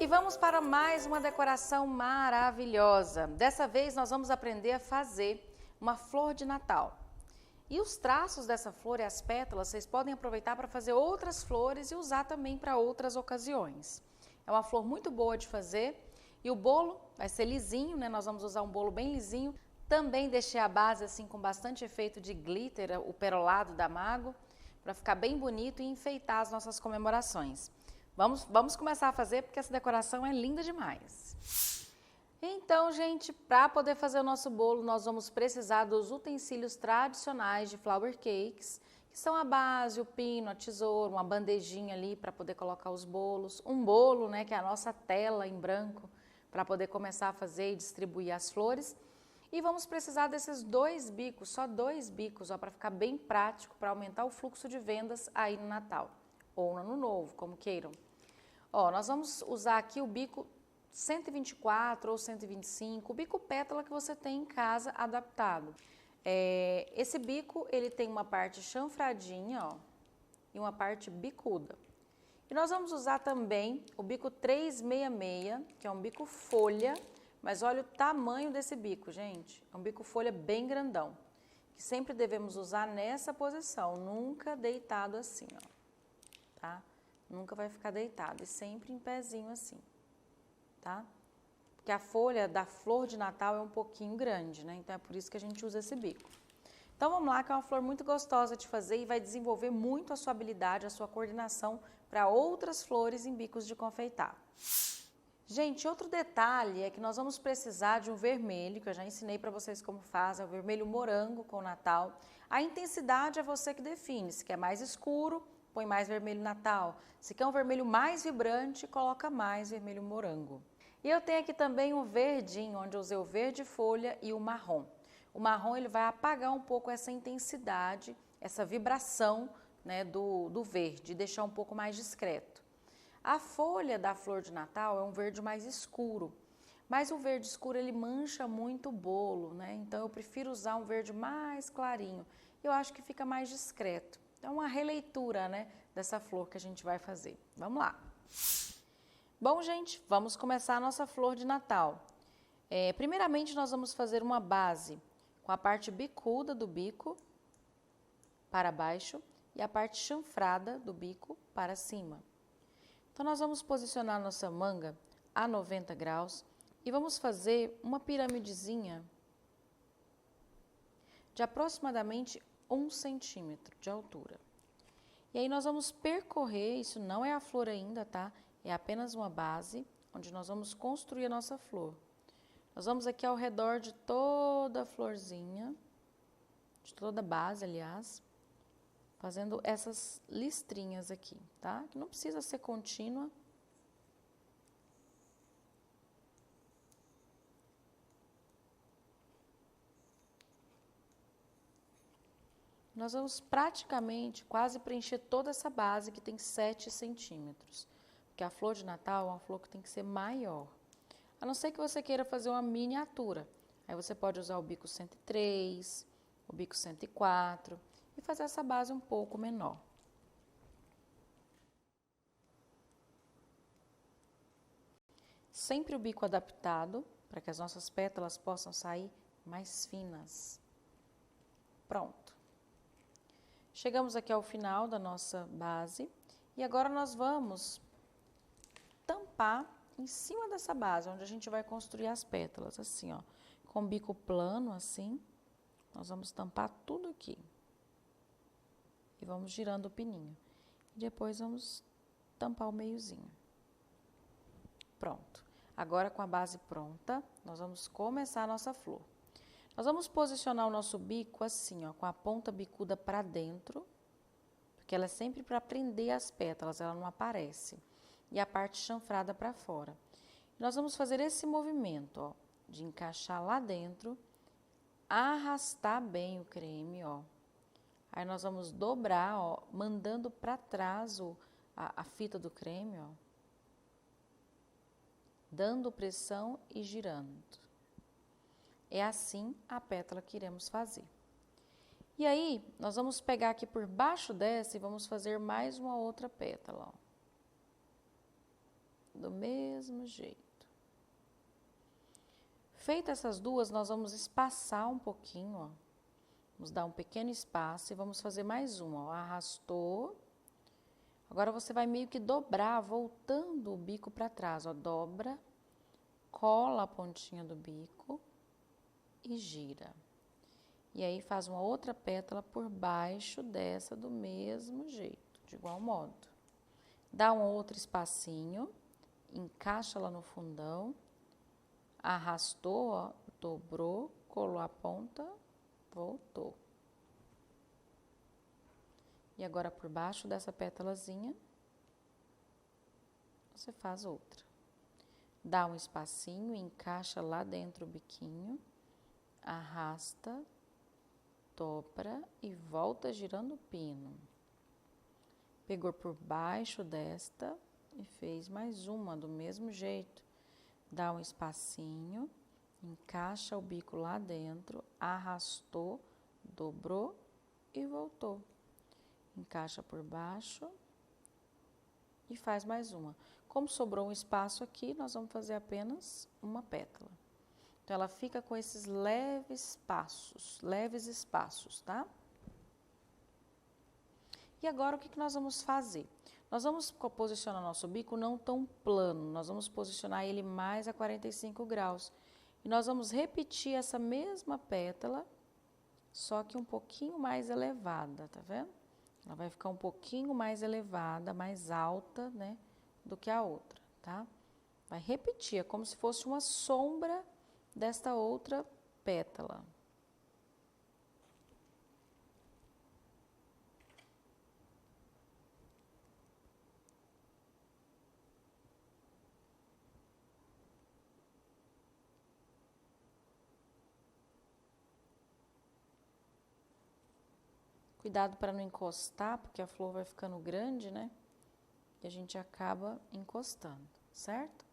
E vamos para mais uma decoração maravilhosa. Dessa vez nós vamos aprender a fazer uma flor de Natal. E os traços dessa flor e as pétalas vocês podem aproveitar para fazer outras flores e usar também para outras ocasiões. É uma flor muito boa de fazer e o bolo vai ser lisinho, né? Nós vamos usar um bolo bem lisinho. Também deixei a base assim com bastante efeito de glitter, o perolado da Mago, para ficar bem bonito e enfeitar as nossas comemorações. Vamos começar a fazer porque essa decoração é linda demais. Então, gente, para poder fazer o nosso bolo, nós vamos precisar dos utensílios tradicionais de flower cakes, que são a base, o pino, a tesoura, uma bandejinha ali para poder colocar os bolos, um bolo, né, que é a nossa tela em branco, para poder começar a fazer e distribuir as flores. E vamos precisar desses 2 bicos, só 2 bicos, para ficar bem prático, para aumentar o fluxo de vendas aí no Natal, ou no Ano Novo, como queiram. Nós vamos usar aqui o bico 124 ou 125, o bico pétala que você tem em casa adaptado. Esse bico, ele tem uma parte chanfradinha, e uma parte bicuda. E nós vamos usar também o bico 366, que é um bico folha, mas olha o tamanho desse bico, gente. É um bico folha bem grandão, que sempre devemos usar nessa posição, nunca deitado assim, tá? Nunca vai ficar deitado e sempre em pezinho assim, tá? Porque a folha da flor de Natal é um pouquinho grande, né? Então é por isso que a gente usa esse bico. Então vamos lá, que é uma flor muito gostosa de fazer e vai desenvolver muito a sua habilidade, a sua coordenação para outras flores em bicos de confeitar. Gente, outro detalhe é que nós vamos precisar de um vermelho, que eu já ensinei para vocês como faz, é o vermelho morango com Natal. A intensidade é você que define, se quer mais escuro, põe mais vermelho Natal. Se quer um vermelho mais vibrante, coloca mais vermelho morango. E eu tenho aqui também um verdinho, onde eu usei o verde folha e o marrom. O marrom ele vai apagar um pouco essa intensidade, essa vibração, né, do verde, deixar um pouco mais discreto. A folha da flor de Natal é um verde mais escuro, mas o verde escuro ele mancha muito o bolo, né? Então eu prefiro usar um verde mais clarinho. Eu acho que fica mais discreto. Então uma releitura, né, dessa flor que a gente vai fazer. Vamos lá. Bom, gente, vamos começar a nossa flor de Natal. Primeiramente nós vamos fazer uma base com a parte bicuda do bico para baixo e a parte chanfrada do bico para cima. Então, nós vamos posicionar nossa manga a 90 graus e vamos fazer uma piramidezinha de aproximadamente 1 centímetro de altura. E aí nós vamos percorrer, isso não é a flor ainda, tá? É apenas uma base, onde nós vamos construir a nossa flor. Nós vamos aqui ao redor de toda a florzinha, de toda a base, aliás, fazendo essas listrinhas aqui, tá? Que não precisa ser contínua. Nós vamos praticamente quase preencher toda essa base que tem 7 centímetros. Porque a flor de Natal é uma flor que tem que ser maior. A não ser que você queira fazer uma miniatura. Aí você pode usar o bico 103, o bico 104 e fazer essa base um pouco menor. Sempre o bico adaptado, para que as nossas pétalas possam sair mais finas. Pronto. Chegamos aqui ao final da nossa base e agora nós vamos tampar em cima dessa base, onde a gente vai construir as pétalas, assim, ó, com o bico plano, assim. Nós vamos tampar tudo aqui. E vamos girando o pininho. E depois vamos tampar o meiozinho. Pronto. Agora, com a base pronta, nós vamos começar a nossa flor. Nós vamos posicionar o nosso bico assim, ó, com a ponta bicuda para dentro, porque ela é sempre para prender as pétalas, ela não aparece. E a parte chanfrada para fora. Nós vamos fazer esse movimento, ó, de encaixar lá dentro, arrastar bem o creme, ó. Aí nós vamos dobrar, ó, mandando para trás a fita do creme, ó. Dando pressão e girando. É assim a pétala que iremos fazer. E aí, nós vamos pegar aqui por baixo dessa e vamos fazer mais uma outra pétala, ó. do mesmo jeito. Feitas essas duas, nós vamos espaçar um pouquinho, ó. Vamos dar um pequeno espaço e vamos fazer mais uma, ó. Arrastou. Agora você vai meio que dobrar, voltando o bico para trás, ó. Dobra, cola a pontinha do bico e gira. E aí faz uma outra pétala por baixo dessa do mesmo jeito, de igual modo. Dá um outro espacinho, encaixa lá no fundão, arrastou, ó, dobrou, colou a ponta, voltou. E agora por baixo dessa pétalazinha, você faz outra. Dá um espacinho, encaixa lá dentro o biquinho, arrasta, dobra e volta girando o pino. Pegou por baixo desta e fez mais uma do mesmo jeito. Dá um espacinho, encaixa o bico lá dentro, arrastou, dobrou e voltou. Encaixa por baixo e faz mais uma. Como sobrou um espaço aqui, nós vamos fazer apenas uma pétala. Então, ela fica com esses leves espaços, tá? E agora, o que nós vamos fazer? Nós vamos posicionar nosso bico não tão plano, nós vamos posicionar ele mais a 45 graus. E nós vamos repetir essa mesma pétala, só que um pouquinho mais elevada, tá vendo? Ela vai ficar um pouquinho mais elevada, mais alta, né, do que a outra, tá? Vai repetir, é como se fosse uma sombra desta outra pétala. Cuidado para não encostar, porque a flor vai ficando grande, né? E a gente acaba encostando, certo?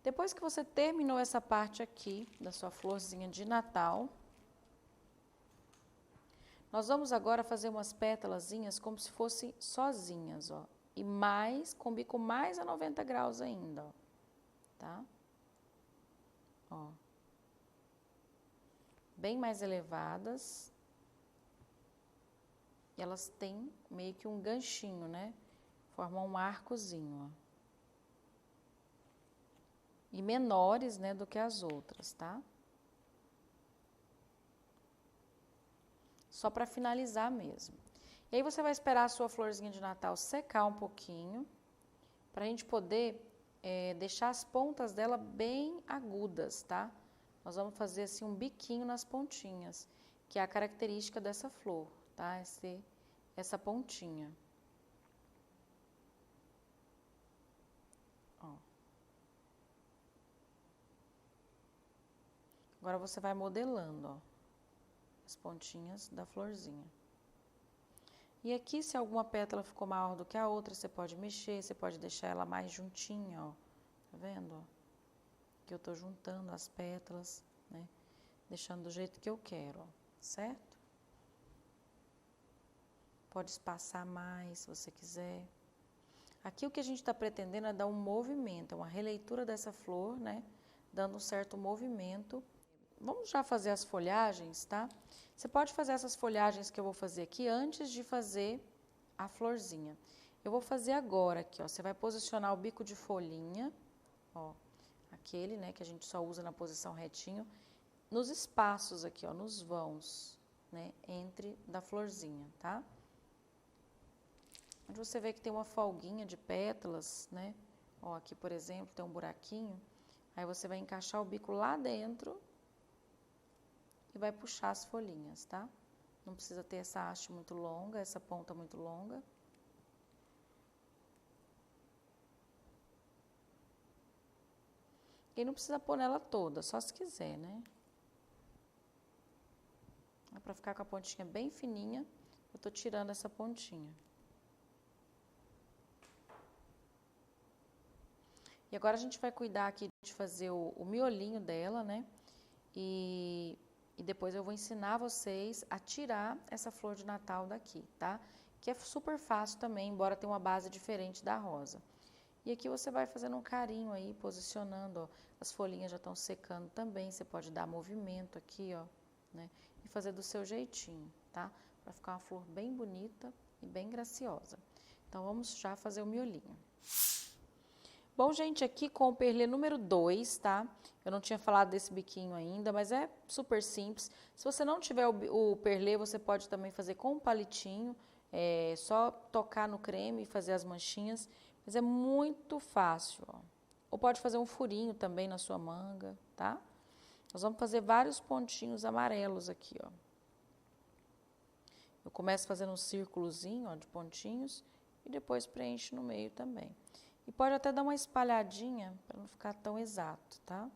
Depois que você terminou essa parte aqui da sua florzinha de Natal, nós vamos agora fazer umas pétalazinhas como se fossem sozinhas, ó. E mais, com bico mais a 90 graus ainda, ó. Tá? Ó. Bem mais elevadas. E elas têm meio que um ganchinho, né? Formam um arcozinho, ó. E menores, né, do que as outras, tá? Só para finalizar mesmo. E aí você vai esperar a sua florzinha de Natal secar um pouquinho, para a gente poder deixar as pontas dela bem agudas, tá? Nós vamos fazer assim um biquinho nas pontinhas, que é a característica dessa flor, tá? Essa pontinha. Ó. Agora você vai modelando, ó, as pontinhas da florzinha. E aqui, se alguma pétala ficou maior do que a outra, você pode mexer, você pode deixar ela mais juntinha, ó. Tá vendo, ó? Que eu tô juntando as pétalas, né? Deixando do jeito que eu quero, ó. Certo? Pode espaçar mais, se você quiser. Aqui o que a gente está pretendendo é dar um movimento, é uma releitura dessa flor, né? Dando um certo movimento. Vamos já fazer as folhagens, tá? Você pode fazer essas folhagens que eu vou fazer aqui antes de fazer a florzinha. Eu vou fazer agora aqui, ó. Você vai posicionar o bico de folhinha, ó. Aquele, né, que a gente só usa na posição retinho, nos espaços aqui, ó, nos vãos, né, entre da florzinha, tá? Onde você vê que tem uma folguinha de pétalas, né? Ó, aqui, por exemplo, tem um buraquinho. Aí você vai encaixar o bico lá dentro e vai puxar as folhinhas, tá? Não precisa ter essa haste muito longa, essa ponta muito longa. E não precisa pôr nela toda, só se quiser, né? É pra ficar com a pontinha bem fininha, eu tô tirando essa pontinha. E agora a gente vai cuidar aqui de fazer o miolinho dela, né? E depois eu vou ensinar vocês a tirar essa flor de Natal daqui, tá? Que é super fácil também, embora tenha uma base diferente da rosa. E aqui você vai fazendo um carinho aí, posicionando, ó. As folhinhas já estão secando também, você pode dar movimento aqui, ó, né? E fazer do seu jeitinho, tá? Para ficar uma flor bem bonita e bem graciosa. Então, vamos já fazer o miolinho. Bom, gente, aqui com o perlê número 2, tá? Eu não tinha falado desse biquinho ainda, mas é super simples. Se você não tiver o perlê, você pode também fazer com um palitinho, só tocar no creme e fazer as manchinhas, mas é muito fácil, ó. Ou pode fazer um furinho também na sua manga, tá? Nós vamos fazer vários pontinhos amarelos aqui, ó. Eu começo fazendo um círculozinho, ó, de pontinhos e depois preencho no meio também. E pode até dar uma espalhadinha para não ficar tão exato, tá?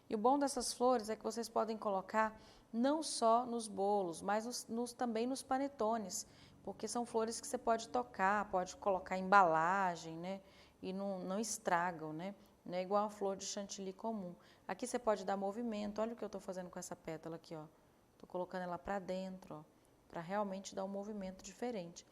E o bom dessas flores é que vocês podem colocar não só nos bolos, mas também nos panetones, porque são flores que você pode tocar, pode colocar em embalagem, né? E não estragam, né? Não é igual a flor de chantilly comum. Aqui você pode dar movimento. Olha o que eu estou fazendo com essa pétala aqui, ó. Estou colocando ela para dentro, ó, para realmente dar um movimento diferente.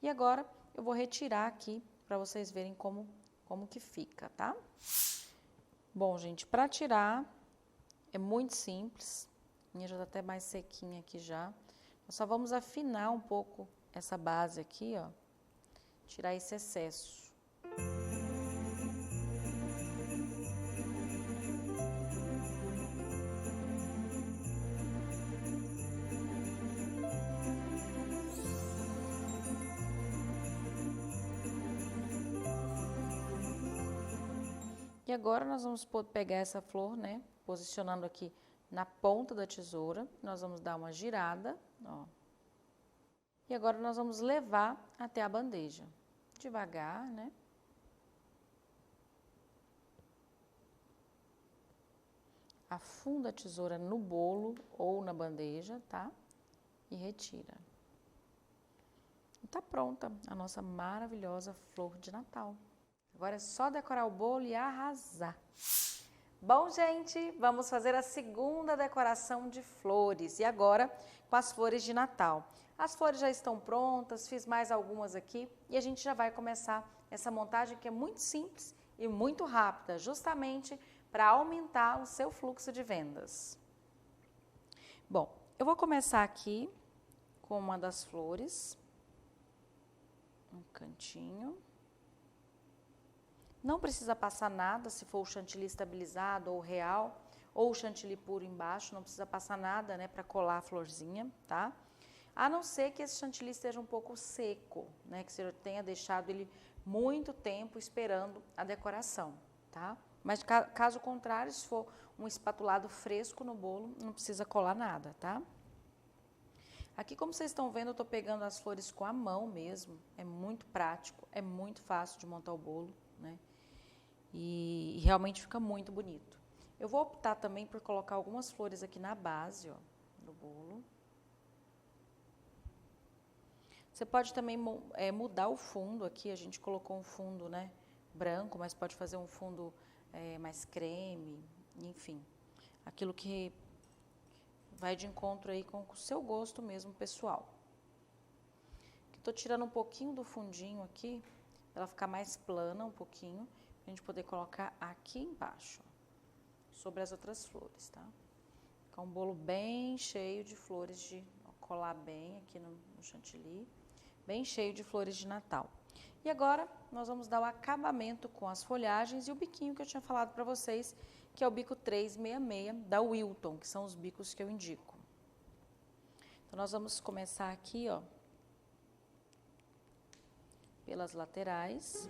E agora eu vou retirar aqui para vocês verem como que fica, tá? Bom, gente, para tirar é muito simples. A minha já tá até mais sequinha aqui já. Nós só vamos afinar um pouco essa base aqui, ó. Tirar esse excesso. E agora nós vamos pegar essa flor, né, posicionando aqui na ponta da tesoura. Nós vamos dar uma girada, ó. E agora nós vamos levar até a bandeja. Devagar, né? Afunda a tesoura no bolo ou na bandeja, tá? E retira. E tá pronta a nossa maravilhosa flor de Natal. Agora é só decorar o bolo e arrasar. Bom, gente, vamos fazer a segunda decoração de flores. E agora com as flores de Natal. As flores já estão prontas, fiz mais algumas aqui e a gente já vai começar essa montagem que é muito simples e muito rápida, justamente para aumentar o seu fluxo de vendas. Bom, eu vou começar aqui com uma das flores, um cantinho. Não precisa passar nada, se for o chantilly estabilizado ou real, ou o chantilly puro embaixo, não precisa passar nada, né, para colar a florzinha, tá? A não ser que esse chantilly esteja um pouco seco, né, que você tenha deixado ele muito tempo esperando a decoração, tá? Mas caso contrário, se for um espatulado fresco no bolo, não precisa colar nada, tá? Aqui, como vocês estão vendo, eu tô pegando as flores com a mão mesmo, é muito prático, é muito fácil de montar o bolo, né? E realmente fica muito bonito. Eu vou optar também por colocar algumas flores aqui na base, ó, do bolo. Você pode também mudar o fundo aqui, a gente colocou um fundo, né, branco, mas pode fazer um fundo mais creme, enfim. Aquilo que vai de encontro aí com o seu gosto mesmo, pessoal. Estou tirando um pouquinho do fundinho aqui, para ela ficar mais plana um pouquinho, a gente poder colocar aqui embaixo, sobre as outras flores, tá? Fica um bolo bem cheio de flores, de colar bem aqui no chantilly, bem cheio de flores de Natal. E agora, nós vamos dar o acabamento com as folhagens e o biquinho que eu tinha falado para vocês, que é o bico 366 da Wilton, que são os bicos que eu indico. Então, nós vamos começar aqui, ó, pelas laterais.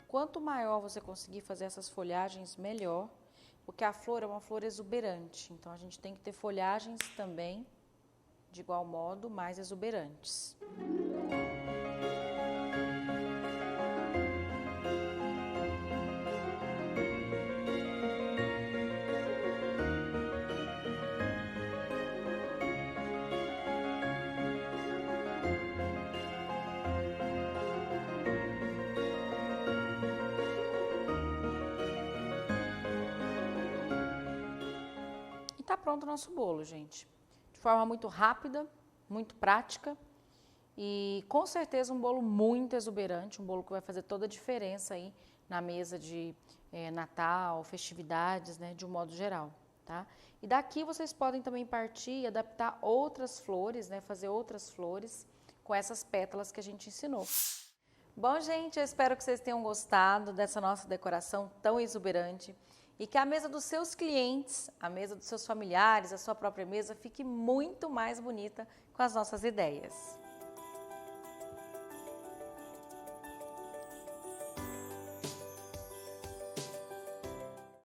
Quanto maior você conseguir fazer essas folhagens, melhor, porque a flor é uma flor exuberante, então a gente tem que ter folhagens também, de igual modo, mais exuberantes. tá pronto o nosso bolo, gente. De forma muito rápida, muito prática e com certeza um bolo muito exuberante, um bolo que vai fazer toda a diferença aí na mesa de Natal, festividades, né, de um modo geral, tá? E daqui vocês podem também partir e adaptar outras flores, né, fazer outras flores com essas pétalas que a gente ensinou. Bom, gente, eu espero que vocês tenham gostado dessa nossa decoração tão exuberante e que a mesa dos seus clientes, a mesa dos seus familiares, a sua própria mesa fique muito mais bonita com as nossas ideias.